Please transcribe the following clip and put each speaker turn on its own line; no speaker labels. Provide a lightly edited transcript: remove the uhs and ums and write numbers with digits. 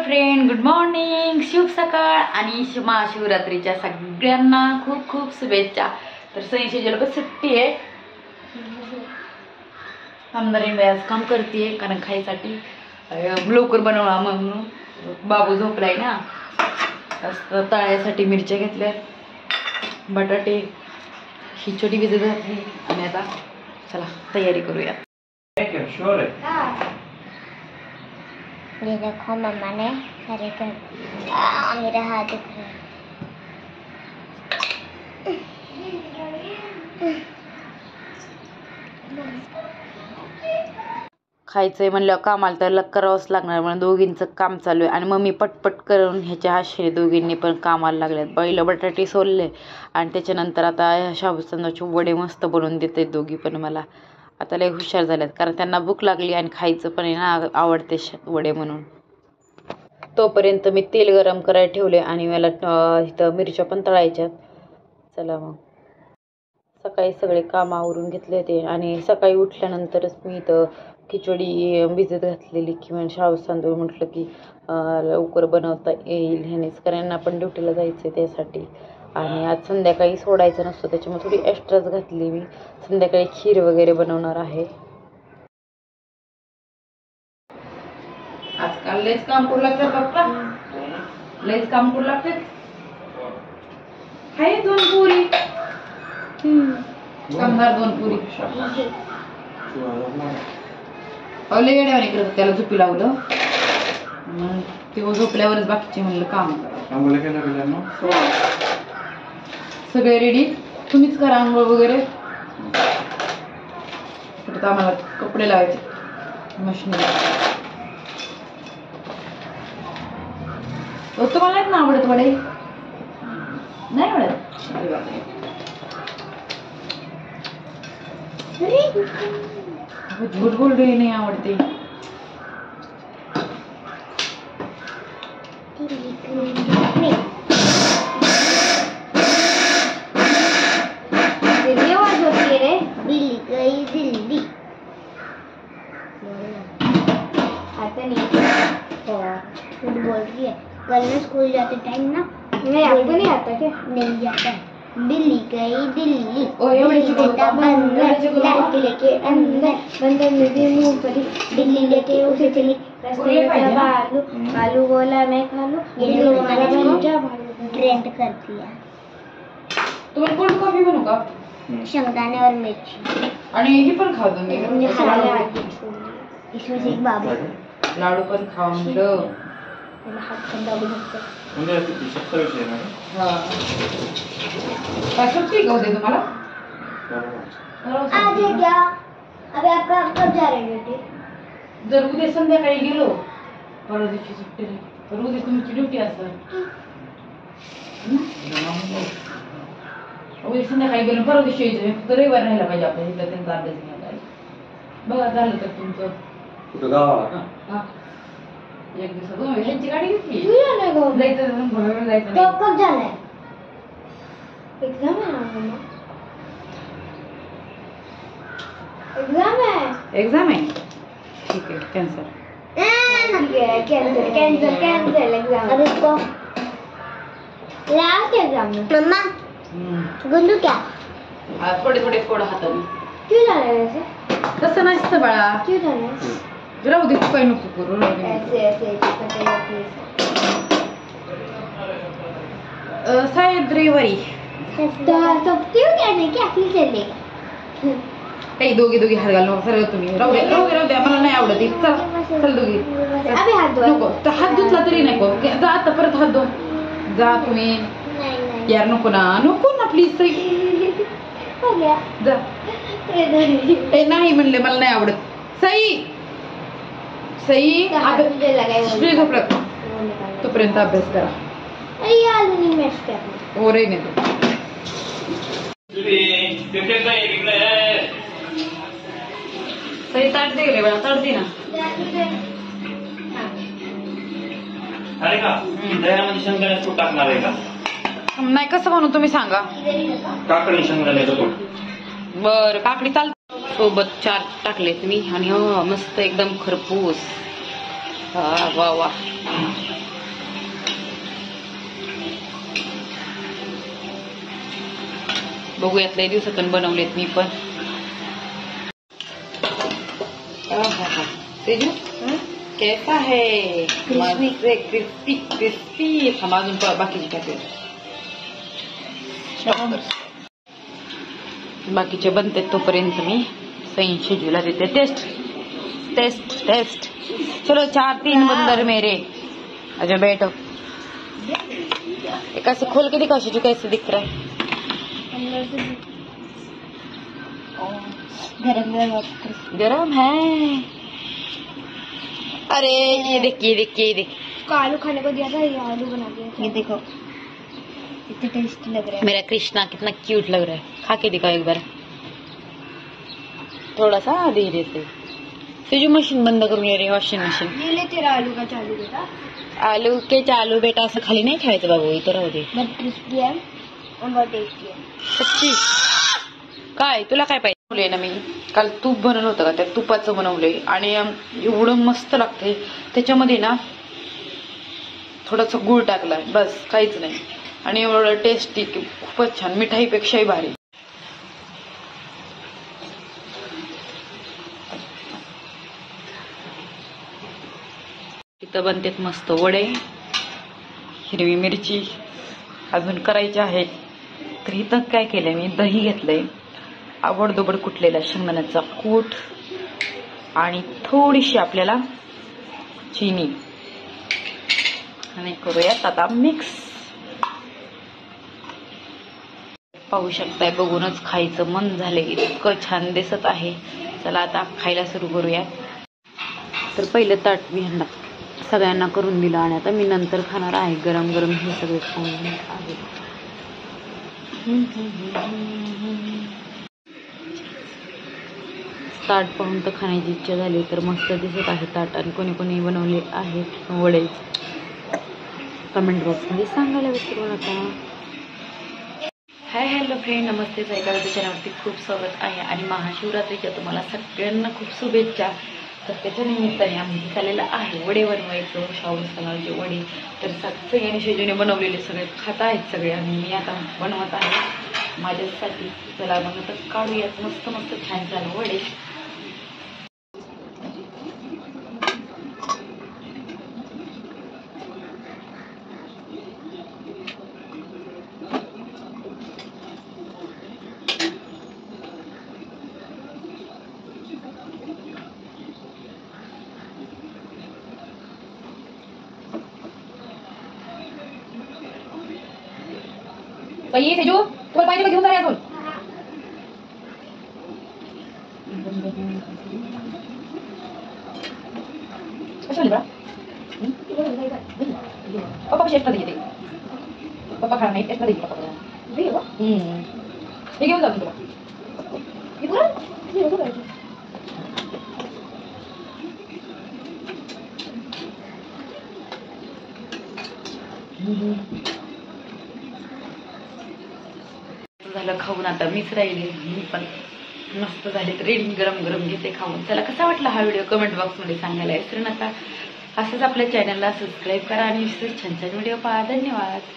Friend, good morning, शुभ सकाळ आणि महाशिवरात्रीच्या सगळ्यांना खूप खूप शुभेच्छा। तर सैनिक सुट्टी आहे, आमदारीन आज काम करते कारण खायसाठी लवकर बनवा म्हणून बाबू झोपलाय ना। तळ्यासाठी मिरच्या घेतल्या, बटाटे, खिचडी भिजत घातली आणि आता चला तयारी करूया।
ये देखो मम्मा ने सारे कर मेरा हाथ दुख रहा है।
खायचंय म्हणलं कामाला तर करावंच लागणार म्हणून दोघींचं काम चालू आहे आणि मम्मी पटपट करून ह्याच्या आशेने दोघींनी पण कामाला लागल्यात। बैल बटाटे सोलले आणि त्याच्यानंतर आता शाबूतांदळाचे वडे मस्त बनवून देते दोघी पण। मला आता लय हुशार झाल्यात कारण त्यांना भूक लागली आणि खायचं पण आहे ना, आवडते वडे म्हणून। तोपर्यंत मी तेल गरम करायला ठेवले आणि मला इथं मिरच्या पण तळायच्यात। चला मग सकाळी सगळे काम आवरून घेतले होते आणि सकाळी उठल्यानंतरच मी इथं खिचडी भिजत घातलेली किंवा शाबूत तांदूळ म्हटलं की लवकर बनवता येईल ह्यानेच, कारण यांना पण ड्युटीला जायचं त्यासाठी। आणि आज संध्याकाळी सोडायचं नसतं त्याच्यामुळे थोडी एक्स्ट्राच घातली मी। संध्याकाळी खीर वगैरे बनवणार आहे। आजकाल लयच काम करू लागतात पप्पा, लयच काम करू लागतात। हाय दोन पुरी, कामदार दोन पुरी लय येड्यावानी करत, त्याला झोपी लावलं मग ते झोपल्यावरच बाकीचे म्हणलं काम करा। सगळे रेडी, तुम्हीच करा आंघोळ वगैरे। आता आम्हाला कपडे लावायचे मशीनला। तुम्हाला नाहीत ना आवडत वडे? नाही आवडत? अरे बापरे, झूठ बोल रही, नाही आवडते।
दिल्ली गई दिल्ली, आता नहीं झूठ बोल रही है। कल मैं स्कूल जाते टाइम ना, मैं आपको नहीं आता क्या? नहीं जाता है। दिल्ली गई दिल्ली, बेटा बंदर लाके लेके अंदर, बंदर में भी मूंगफली, दिल्ली लेके उसे चली, रास्ते में था भालू, भालू बोला मैं खा लूं, ये हमारा बन जा भालू। ट्रेंड कर दिया।
तुम्हाला कोल्ड कॉफी बनवू का?
शेंगदाणे और मिर्ची
आणि हे पण खाऊ तुम्ही,
इसमें से एक बाबू
लाडू पण खाऊन म्हणलं।
हाथ ठंडा हो जाता
है। हाँ, काय सुट्टी का होते तुम्हाला?
आज है क्या? अभी आपका कब जा रहे हैं ड्यूटी?
जर उद्या संध्याकाळी गेलो, परवा दिवशी सुट्टी नाही, तर उद्या तुमची ड्युटी असेल। उद्या संध्याकाळी गेलो, परवा दिवशी यायचं, फक्त रविवार राहायला पाहिजे आपल्या इथं, त्यांचा अभ्यास घ्यायला पाहिजे। बघा झालं तर तुमचं
कुठं गावाला का?
हा, एक दिवसात ह्यांची गाडी घेतली,
जायचं
जायचं
तो कब जाना है? एग्जाम है ना मम्मा, एग्जाम है।
एग्जाम आहे, ठीक आहे, कॅन्सल।
ठीक है, कैंसिल कैंसिल कैंसिल एग्जाम। अब इसको लास्ट एग्जाम में मम्मा गुंडू क्या
थोडे थोडे फोड हाताने।
क्यों जाना है वैसे?
तसं नसतं बाळा,
क्यों जाना है?
राहू दे, तू काही नको करू, राहू दे।
ऐसे ऐसे बताइए प्लीज।
शायद रविवारी।
तो क्यों कहने की अखिल चलेगा?
काही दोघी दोघी हात घालून सरळ तुम्ही, राहू दे राहू दे राहू दे, मला नाही आवडत हे। चल चल दोघी,
अभी हाथ धो।
नको तर हात धुतला तरी नको, जा आता परत हात धु, जा तुम्ही।
नहीं नहीं
यार नको ना प्लीज, सई
हो गया
जा। ए नाही म्हणले, मला नाही आवडत। सई सई
मुझे लगा
प्लीज झोपलं तोपर्यंत अभ्यास करा।
अरे यार नहीं मैच करना
हो रे नाही सई ताट दे गेले बाळा, ताट दे ना।
अरे का दह्यामध्ये शेंगदाण्याचं कूट टाकणार आहे का?
नाही, कसं बनवू तुम्ही सांगा।
काकडी शेंगदाण्याचं कूट,
बर काकडी चाल सोबत 4 टाकलेत मी आणि मस्त एकदम खरपूस। हा वा वा. बघूयात लय दिवसातून बनवलेत मी पण. तेजू कैसा है? Crispy crispy. हम अजून बाकीचे टाकले. बाकीचे बनते तोपर्यंत मी सही शेजूला देते टेस्ट टेस्ट टेस्ट. चलो 4-3 बंदर मेरे. अच्छा बैठो. एक ऐसे खोल के दिखाओ शेजू कैसे दिख रहा है. गरम है. अरे ये देखिए देखिए देखिए.
आलू खाने को दिया था, ये आलू बना दिया. ये देखो कितना टेस्टी लग रहा है.
मेरा कृष्णा कितना क्यूट लग रहा है. खा के दिखाओ एक बार थोड़ा सा धीरे से. तुझी मशीन बंद करून ये रे. Washing machine.
ये ले तेरा आलू का चालू बेटा.
आलू के चालू बेटा असं खाली नाही ठेवायचं बाबू. इथं राहू दे.
बहुत क्रिस्पी है और बहुत टेस्टी है.
सच्ची. काय तुला काय पाहिजे ना. मी काल तूप बनवलं होतं का, त्या तुपाचं बनवलंय आणि एवढं मस्त लागतंय. त्याच्यामध्ये ना थोडासा गुळ टाकलाय बस, काहीच नाही. आणि एवढं टेस्टी खूपच छान. मिठाईपेक्षाही भारी. इथं बनतेत मस्त वडे. हिरवी मिरची अजून करायची आहेत. तर इथं काय केलंय मी, दही घेतलंय, आवडदोबड कुटलेला शेंगदाण्याचा कूट आणि थोडीशी आपल्याला चिनी आणि करूयात आता मिक्स. पाहू शकताय, बघूनच खायचं मन झालंय. इतकं छान दिसत आहे. चला आता खायला सुरू करूयात. तर पहिलं ताट मी ह्यांना सगळ्यांना करून दिलं आणि आता मी नंतर खाणार आहे. गरम गरम हे सगळे खाऊन आहे. ताट पाहून तर खाण्याची इच्छा झाली. तर मस्त दिसत आहे ताट. आणि कोणी कोणी बनवले आहेत वडे कमेंट बॉक्समध्ये सांगायला विसरू नका. हाय हॅलो फ्रेंड, नमस्ते. सायकलच्या चॅनलवरती खूप स्वागत आहे आणि महाशिवरात्रीच्या तुम्हाला सगळ्यांना खूप शुभेच्छा. तर त्याच्या निमित्ताने आम्ही चाललेलं आहे वडे बनवायचं. शाबूचे वडे. तर सगळ्यांनी शेजूने बनवलेले सगळे खात आहेत सगळे आणि मी आता बनवत आहे माझ्यासाठी. चला मग आता काढूयात मस्त मस्त छान छान वडे. ये सेजू तुम्हाला पाहिजे घेऊन जा रे. अजून कशाला पप्पा कशी एक्स्ट्रा देते. पप्पा खाणार नाही, एक्स्ट्रा देते पप्पा. हे घेऊन जा तुला. झालं खाऊन. आता मीच राहिले. मी पण मस्त झाले रेडी. गरम गरम घेते खाऊन. चला कसा वाटला हा व्हिडिओ कमेंट बॉक्समध्ये सांगायला विसरू नका. असंच आपल्या चॅनलला सबस्क्राईब करा आणि छान छान व्हिडिओ पहा. धन्यवाद.